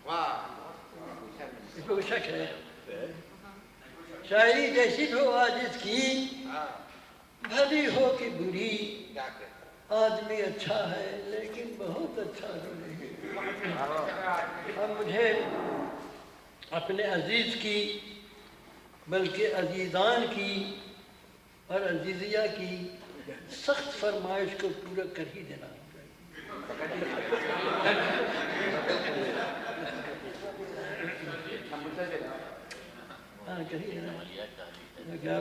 اس پہ کوئی شک ہے؟ شاعری جیسی ہو آج اس کی، بھلی ہو کہ بری، آدمی اچھا ہے لیکن بہت اچھا بھی نہیں۔ اب مجھے اپنے عزیز کی بلکہ عزیزان کی اور عزیزیہ کی سخت فرمائش کو پورا کر ہی دینا ہاں کہی دینا کیا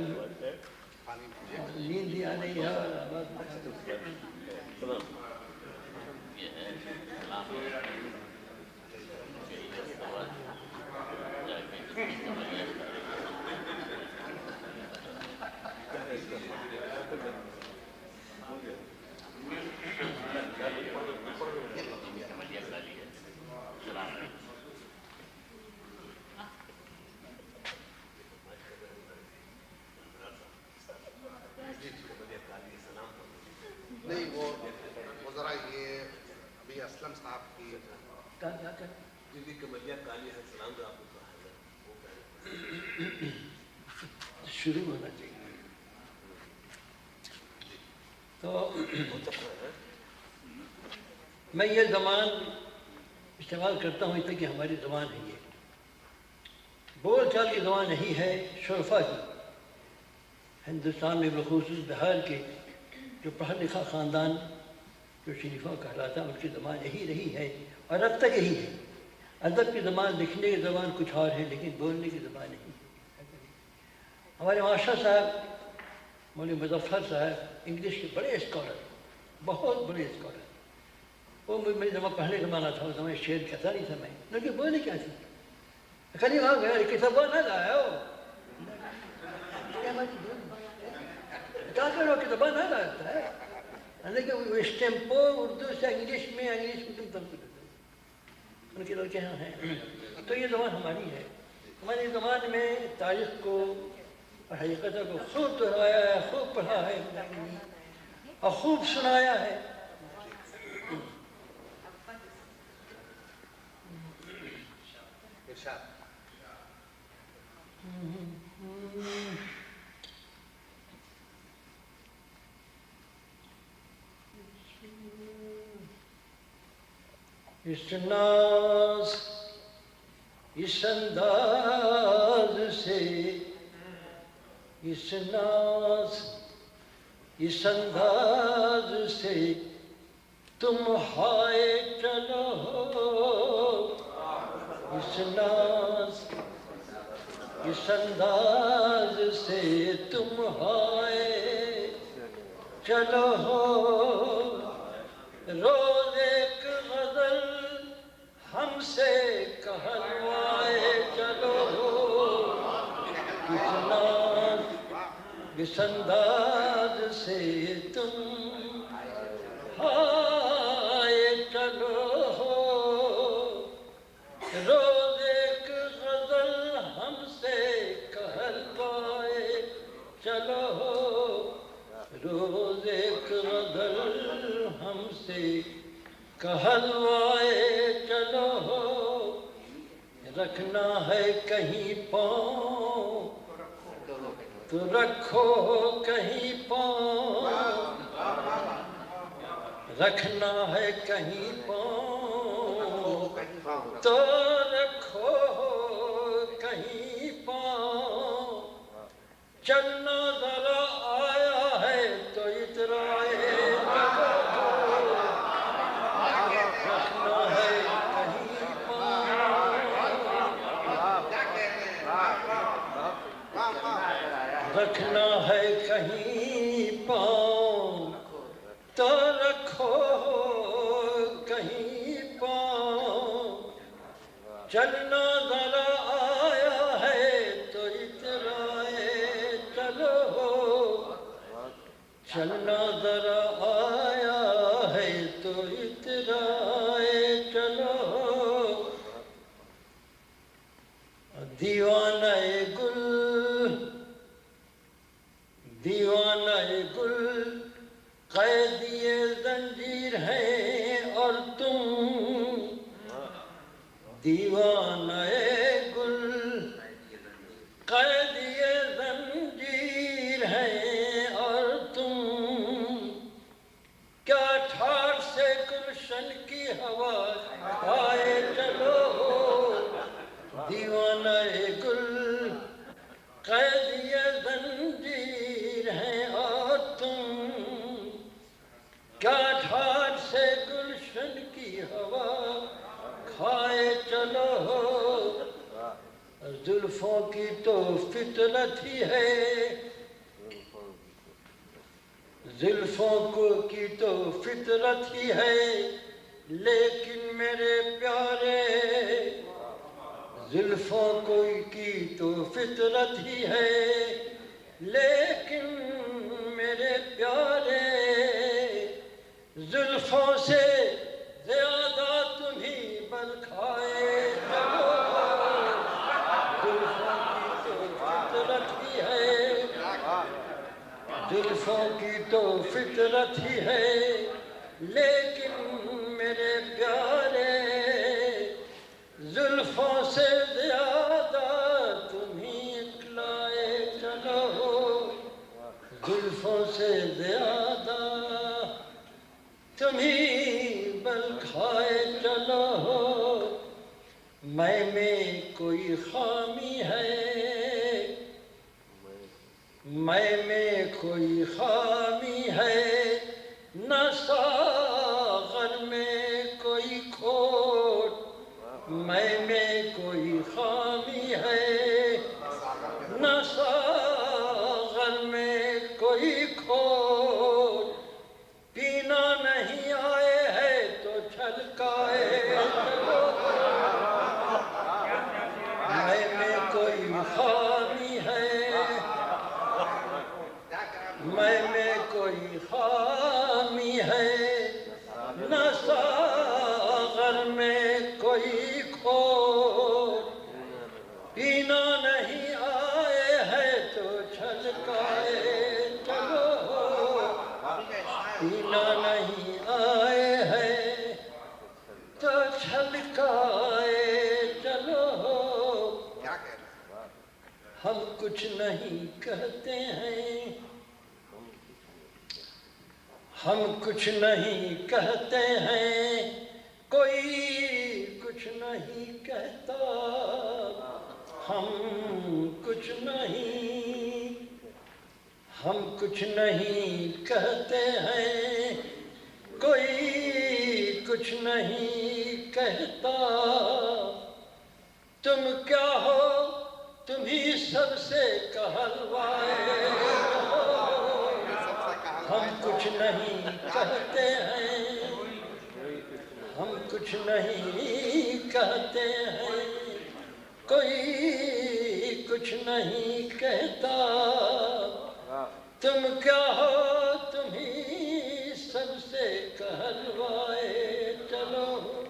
نیند بھی آ رہی ہے اور آواز نہیں وہ ذرا یہ ابھی اسلم صاحب کی جن کی کملیہ کالی ہے سلام جو آپ کو شروع ہونا چاہیے۔ تو میں یہ زبان استعمال کرتا ہوں اس لیے کہ ہماری زبان ہے، یہ بول چال کی زبان نہیں ہے شرفا کی۔ ہندوستان میں بخصوص بہار کے جو پڑھا لکھا خاندان جو شریفہ کہلاتا ہے ان کی زبان یہی رہی ہے اور اب تک یہی ہے۔ ادب کی زبان، لکھنے کی زبان کچھ اور ہے لیکن بولنے کی زبان نہیں ہے۔ ہمارے ماشاء صاحب مولوی مظفر صاحب انگلش کے بڑے اسکالر، بہت بڑے اسکالر، وہ میری زبان پہلے زمانہ تھا، اس زمانے شعر کہتا نہیں تھا میں، لیکن بولنے کیا تھی؟ خالی وہاں گیا کتاب نہ لایا ہو کیا کرو کہ زبان نہ لاتا ہے، لیکن اسٹیمپو اردو سے انگلش میں تم تم ان کے لوگ یہاں ہیں۔ تو یہ زبان ہماری ہے، ہماری زبان میں تاریخ کو اور حقیقت کو خوب دہرایا ہے، خوب پڑھا ہے اور خوب سنایا ہے۔ اس ناز اس انداز سے، اس ناز اس انداز سے تم ہائے چلو، اس ناز اس انداز سے تم ہائے چلو، روز ایک غزل ہم سے کہلوائے چلو، اس ناز اس انداز سے تم ہائے چلو، روز ایک غزل ہم سے کہلوائے چلو، روز ایک غزل ہم سے کہلوائے چلو، رکھنا ہے کہیں پاؤں تو رکھو کہیں پاؤں، رکھنا ہے کہیں پاؤں تو رکھو کہیں پاؤں، چلنا ذرا آیا ہے تو اترائے چلو، رکھنا ہے کہیں پاؤں، رکھنا ہے کہیں پاؤں تو رکھو کہیں پاؤں، چلنا ذرا آیا ہے تو اترائے چلو، چلنا ذرا آیا ہے تو اترائے چلو، دیوانہ گل دیوانہ گل قیدی زنجیر ہیں اور تم دیوانہ گل قید یہ زنجیر ہے اور تم کیا ٹھاٹ سے گلشن کی ہوا کھائے چلو دیوانہ گل قید یہ زنجیر ہے اور تم کیا ٹھاٹ سے گلشن کی ہوا کھائے چلو زلفوں کی تو فطرت ہی ہے زلفوں کی تو فطرت ہی ہے لیکن میرے پیارے زلفوں کی تو فطرت ہی ہے لیکن میرے پیارے زلفوں سے زیادہ تمہیں بل کھائے چلو زلفوں کی تو فطرت ہی ہے زلفوں کی تو فطرت ہی ہے لیکن میرے پیارے زلفوں سے زیادہ تمہیں کھلائے چلو زلفوں سے زیادہ تمہیں بل کھائے چلو میں کوئی خامی ہے میں کوئی خامی ہے نہ ساغر میں کوئی کھوٹ میں کوئی خامی ہے نہ ساغر میں کوئی کھوٹ پینا نہیں آئے ہے تو چھلکائے چلو میں کوئی خامی ہے میں کوئی خامی ہے نہ ساغر میں کوئی کھوٹ پینا نہیں آئے ہے تو چھلکائے چلو پینا نہیں آئے ہے تو چھلکائے چلو ہم کچھ نہیں کہتے ہیں ہم کچھ نہیں کہتے ہیں کوئی کچھ نہیں کہتا ہم کچھ نہیں کہتے ہیں کوئی کچھ نہیں کہتا تم کیا ہو تم ہی سب سے کہلوائے ہم کچھ نہیں کہتے ہیں ہم کچھ نہیں کہتے ہیں کوئی کچھ نہیں کہتا تم کیا ہو تم ہی سب سے کہلوائے چلو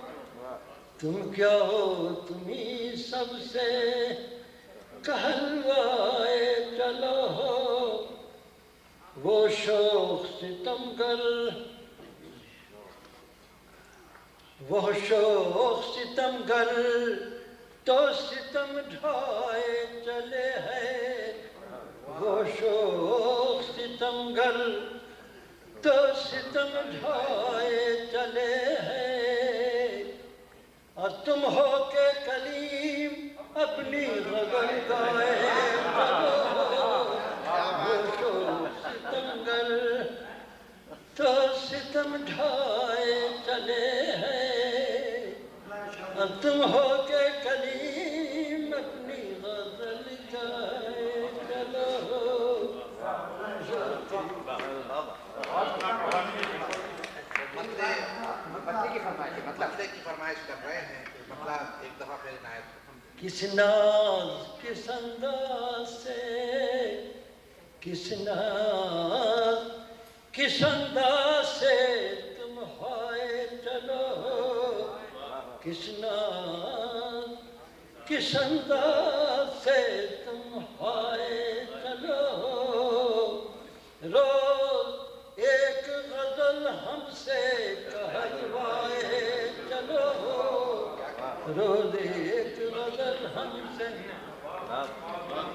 تم کیا ہو تم ہی سب سے کہلوائے چلو وہ شوق ستمگر وہ شوق ستمگر تو ستم ڈھائے چلے ہے وہ شوق ستمگر تو ستم ڈھائے چلے ہے اور تم ہو کے کلیم اپنی غزل گائے وہ شوق ستمگر تو ستم ڈھائے چلے ہیں اور تم ہو کے کلیم اپنی غزل گائے چلو مطلب کی فرمائش کر رہے ہیں مطلب ایک دفعہ پھر عنایت کس ناز کس انداز سے کس ناز کس انداز سے تم ہائے چلو کس ناز کس انداز سے تم ہائے چلو روز ایک غزل ہم سے کہلوائے چلو روز ایک نظر ہم سے آپ